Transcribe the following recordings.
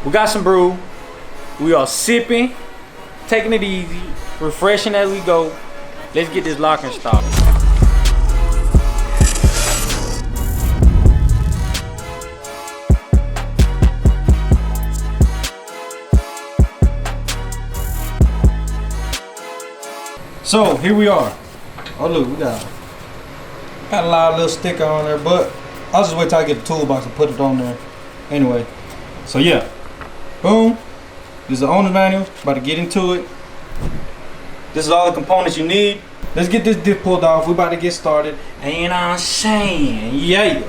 We got some brew. We are sipping, taking it easy, refreshing as we go. Let's get this locking started. So here we are. Oh look, we got a lot of little sticker on there, but I'll just wait till I get the toolbox and put it on there. Anyway, so yeah, boom. This is the owner's manual. About to get into it. This is all the components you need. Let's get this dip pulled off. We're about to get started. And I'm saying, yeah.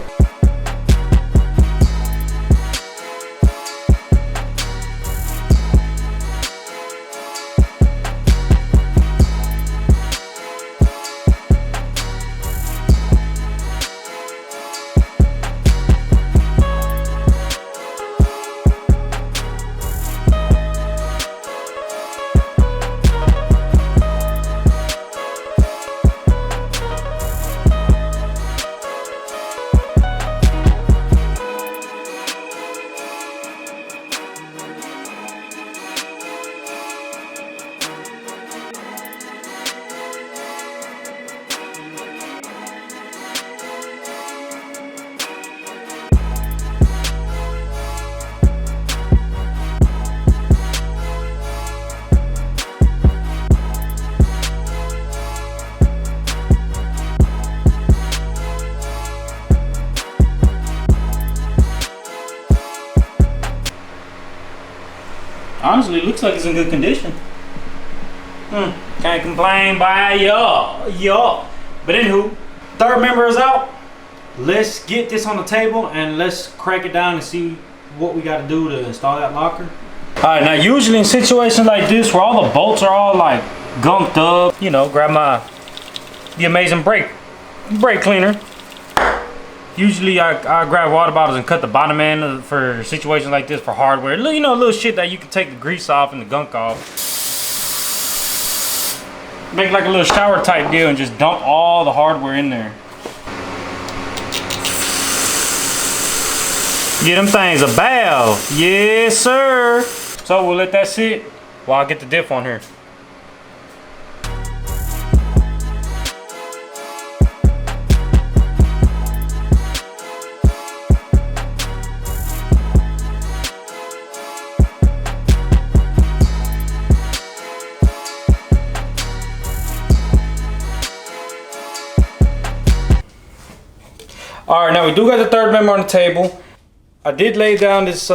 Honestly, it looks like it's in good condition. Can't complain by y'all. But anywho, third member is out. Let's get this on the table and let's crack it down and see what we got to do to install that locker. All right, now usually in situations like this where all the bolts are all like gunked up, you know, grab the amazing brake cleaner. Usually I grab water bottles and cut the bottom end for situations like this for hardware. You know, little shit that you can take the grease off and the gunk off. Make like a little shower type deal and just dump all the hardware in there. Get them things a bath. Yes, sir. So we'll let that sit while I get the diff on here. All right, now we do got the third member on the table. I did lay down this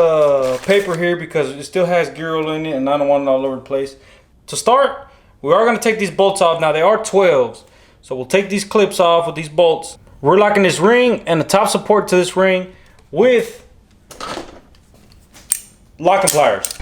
paper here because it still has gear oil in it and I don't want it all over the place. To start, we are gonna take these bolts off. Now they are 12s, so we'll take these clips off with these bolts. We're locking this ring and the top support to this ring with locking pliers.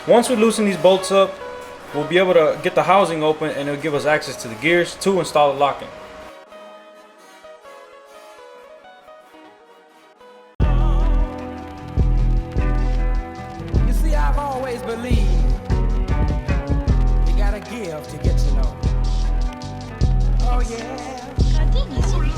Once we loosen these bolts up, we'll be able to get the housing open and it'll give us access to the gears to install the locking. You see, I've always believed you gotta give to get to know. Oh yeah. I think it's so thick.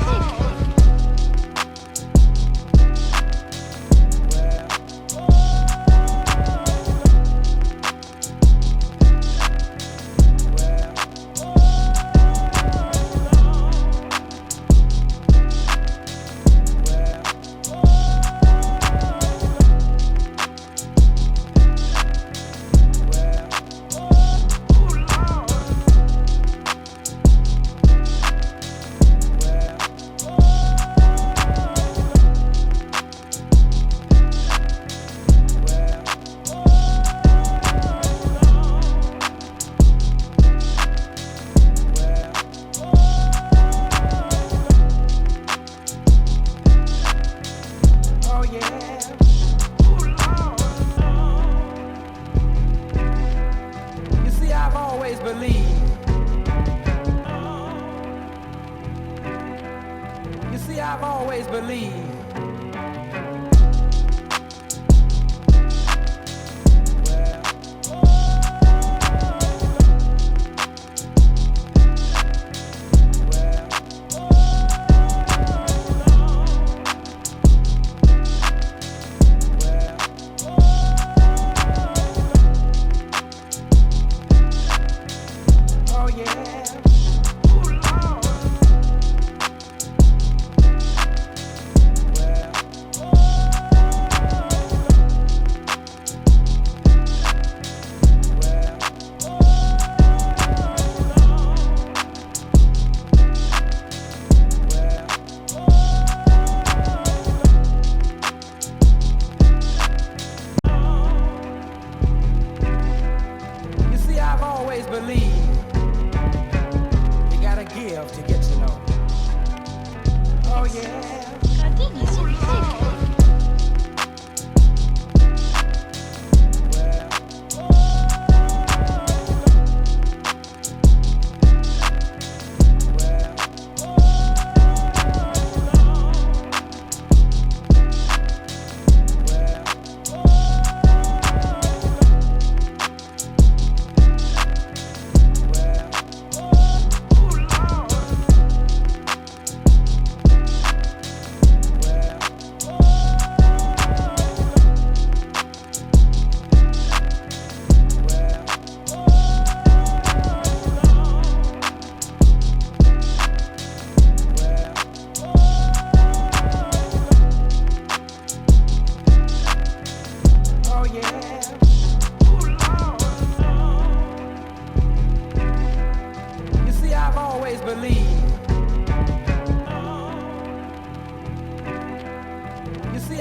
yeah. Ooh, Lord. You see, I've always believed. You see, I've always believed.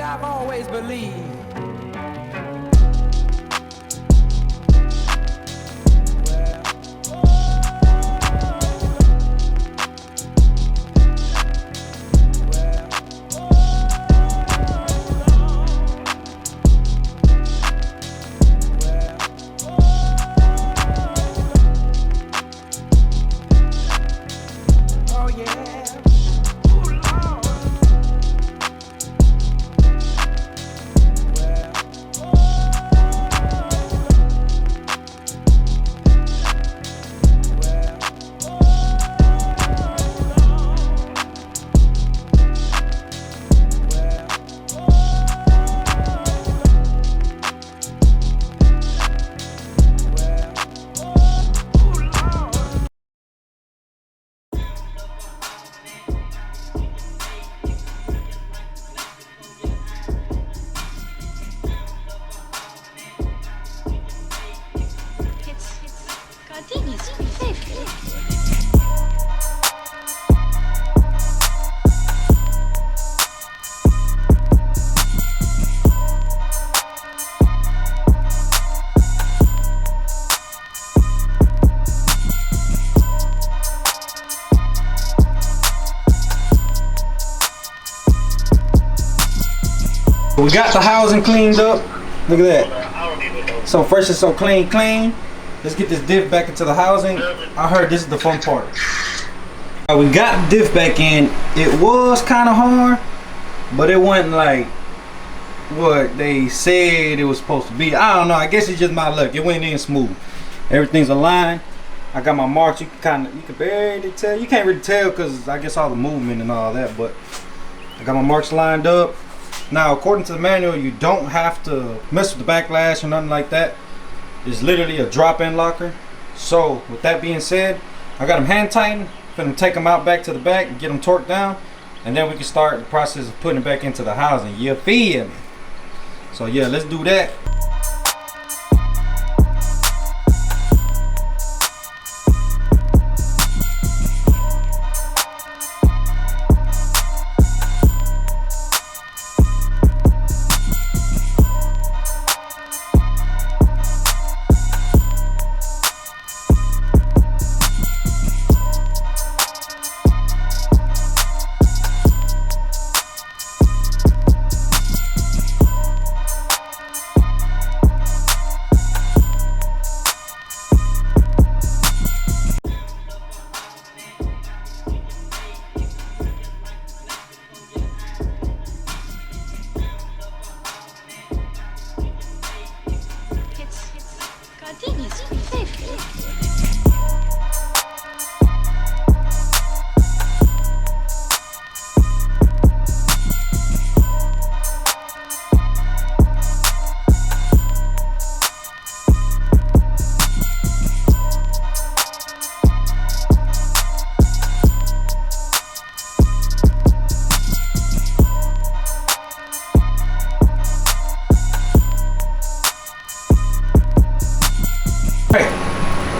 I've always believed. We got the housing cleaned up. Look at that. So fresh and so clean. Let's get this diff back into the housing. I heard this is the fun part. We got the diff back in. It was kind of hard, but it wasn't like what they said it was supposed to be. I don't know. I guess it's just my luck. It went in smooth. Everything's aligned. I got my marks. You can barely tell. You can't really tell because I guess all the movement and all that. But I got my marks lined up. Now, according to the manual, you don't have to mess with the backlash or nothing like that. It's literally a drop-in locker. So, with that being said, I got them hand tightened. I'm gonna take them out back to the back and get them torqued down, and then we can start the process of putting it back into the housing. You feel me? So yeah, let's do that.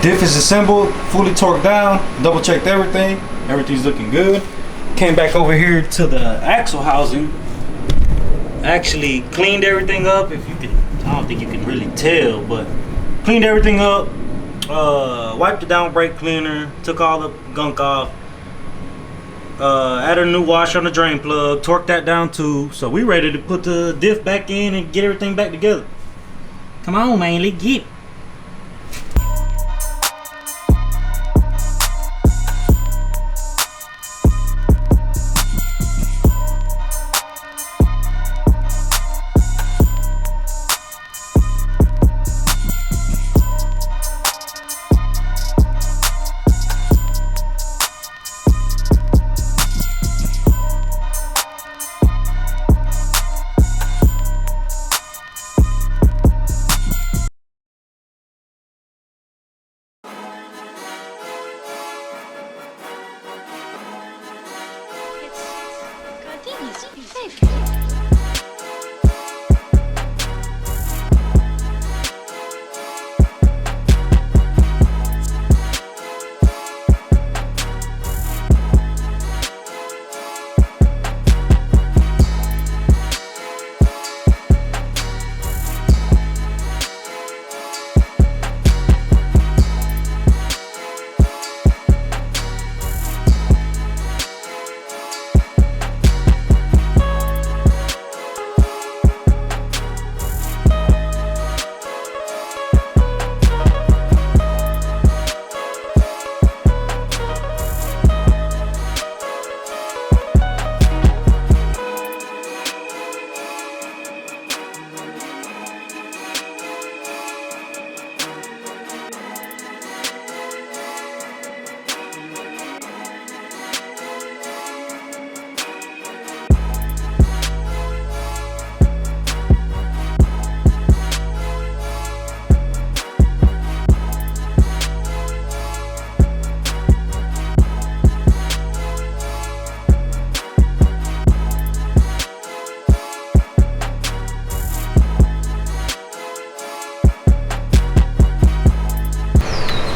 Diff is assembled, fully torqued down, double checked everything. Everything's looking good. Came back over here to the axle housing. Actually cleaned everything up. If you can, I don't think you can really tell, but cleaned everything up. Wiped it down with brake cleaner. Took all the gunk off. Added a new washer on the drain plug. Torqued that down too. So we ready to put the diff back in and get everything back together. Come on, man, let's get it.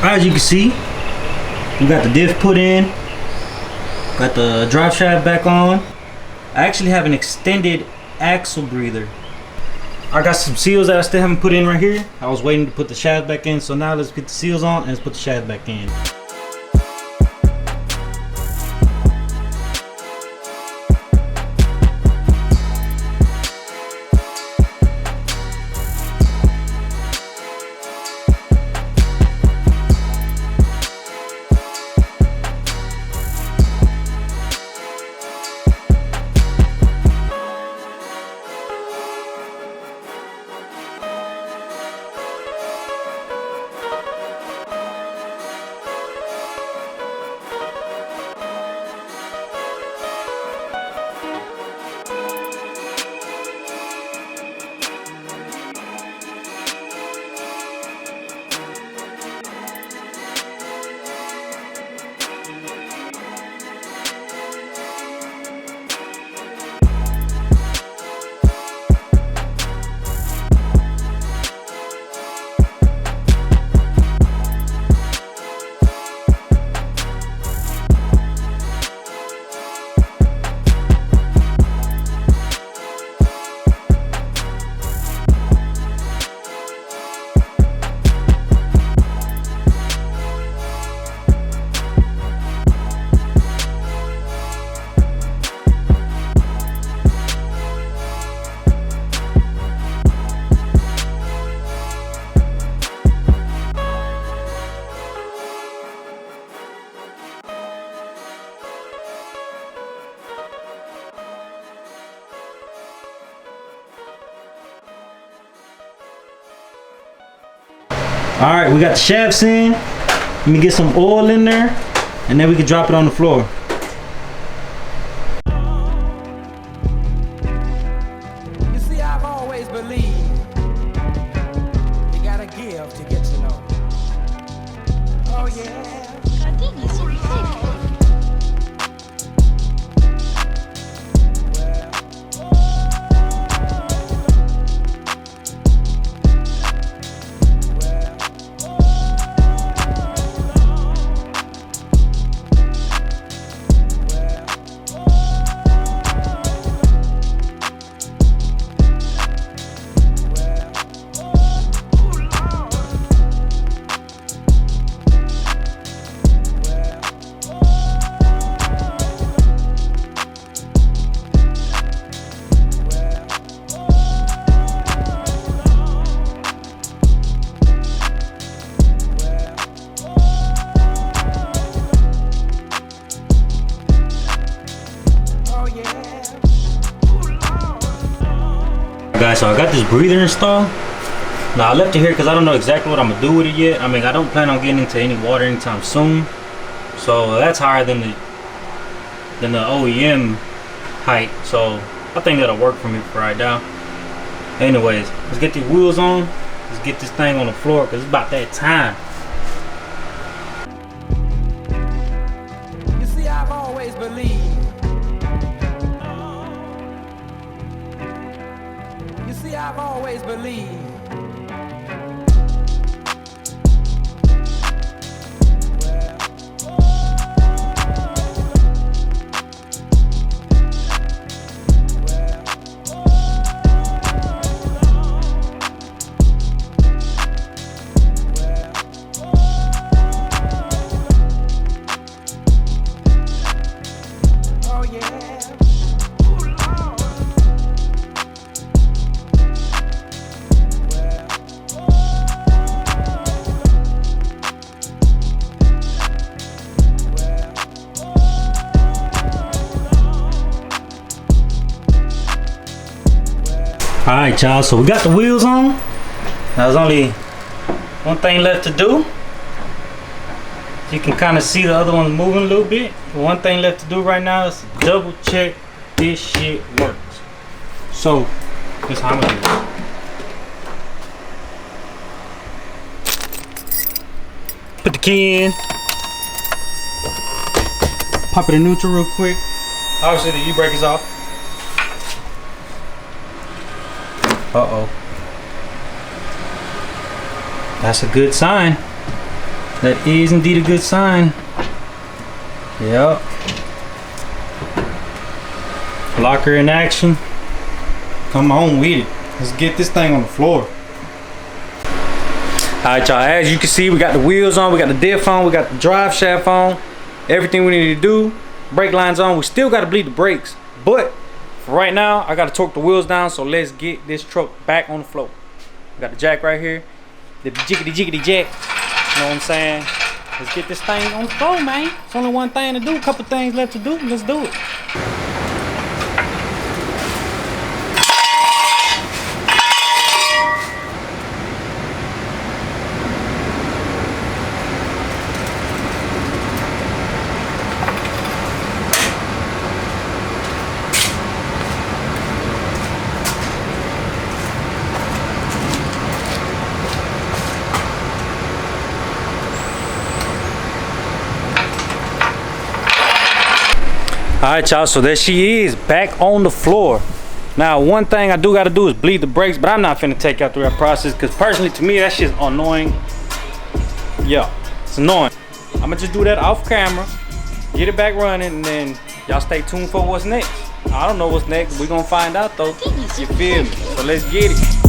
As you can see, we got the diff put in, got the drive shaft back on. I actually have an extended axle breather. I got some seals that I still haven't put in right here. I was waiting to put the shaft back in, so now let's get the seals on and let's put the shaft back in. All right, we got the shafts in. Let me get some oil in there, and then we can drop it on the floor. You see, I've always believed you gotta give to get to know. Oh yeah. Guys, so I got this breather installed. Now I left it here because I don't know exactly what I'm gonna do with it yet. I mean, I don't plan on getting into any water anytime soon. So that's higher than the OEM height. So I think that'll work for me for right now. Anyways, let's get these wheels on. Let's get this thing on the floor because it's about that time. You see, I've always believed. You see, I've always believed. Alright, y'all, so we got the wheels on. Now there's only one thing left to do. You can kind of see the other one moving a little bit. One thing left to do right now is double check this shit works. So, this how I'm gonna do it. Put the key in. Pop it in neutral real quick. Obviously the e-brake is off. Uh-oh. That's a good sign. That is indeed a good sign. Yep. Locker in action. Come on with it. Let's get this thing on the floor. Alright, y'all, as you can see, we got the wheels on, we got the diff on, we got the drive shaft on, everything we need to do. Brake lines on. We still got to bleed the brakes, but for right now, I got to torque the wheels down, so let's get this truck back on the floor. We got the jack right here, the jiggity jack, you know what I'm saying? Let's get this thing on the floor, man. It's only one thing to do, a couple things left to do. Let's do it. Alright, y'all, so there she is, back on the floor. Now, one thing I do got to do is bleed the brakes, but I'm not finna take y'all through that process because personally, to me, that shit's annoying. Yeah, it's annoying. I'm gonna just do that off camera, get it back running, and then y'all stay tuned for what's next. I don't know what's next. We're gonna find out though. You feel me? So let's get it.